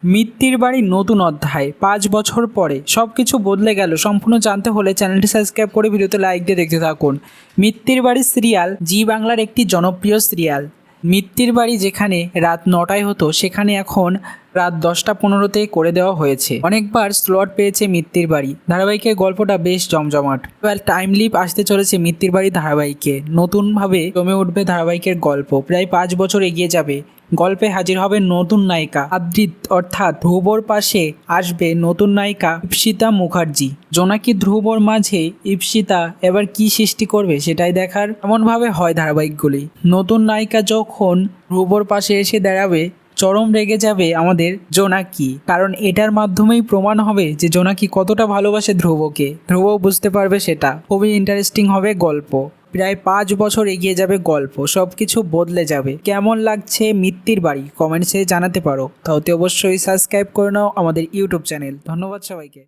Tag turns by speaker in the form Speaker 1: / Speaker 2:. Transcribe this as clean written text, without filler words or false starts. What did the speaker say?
Speaker 1: মিত্তির বাড়ির নতুন অধ্যায় ৫ বছর পরে সবকিছু বদলে গেল। সম্পূর্ণ জানতে হলে চ্যানেলটি সাবস্ক্রাইব করে ভিডিওতে লাইক দিয়ে দেখতে থাকুন। মিত্তির বাড়ি সিরিয়াল জি বাংলার একটি জনপ্রিয় সিরিয়াল। মিত্তির বাড়ি যেখানে রাত ৯টায় হতো সেখানে এখন রাত 10টা 15তে করে দেওয়া হয়েছে। অনেকবার স্লট পেয়েছে মিত্তির বাড়ি ধারাবাহিকের গল্পটা বেশ জমজমাট। এবার টাইম লিপ আসতে চলেছে মিত্তির বাড়ি ধারাবাহিকে। নতুনভাবে জমে উঠবে ধারাবাহিকের গল্প। প্রায় ৫ বছর এগিয়ে যাবে। গল্পে হাজির হবে নতুন নায়িকা আদ্রিত, অর্থাৎ ধ্রুবর পাশে আসবে নতুন নায়িকা ইপ্সিতা মুখার্জি। জোনাকি ধ্রুবর মাঝে ইপ্সিতা এবার কি সৃষ্টি করবে সেটাই দেখার। এমনভাবে হয় ধারাবাহিকগুলি। নতুন নায়িকা যখন ধ্রুবর পাশে এসে দাঁড়াবে চরম রেগে যাবে আমাদের জোনাকি, কারণ এটার মাধ্যমেই প্রমাণ হবে যে জোনাকি কতটা ভালোবাসে ধ্রুবকে। ধ্রুবও বুঝতে পারবে সেটা। খুবই ইন্টারেস্টিং হবে গল্প। প্রায় ৫ বছর এগিয়ে যাবে গল্প, সব কিছু বদলে যাবে। কেমন লাগছে মিত্তির বাড়ি কমেন্টসে জানাতে পারো। তাহলে অবশ্যই সাবস্ক্রাইব করে নাও আমাদের ইউটিউব চ্যানেল। ধন্যবাদ সবাইকে।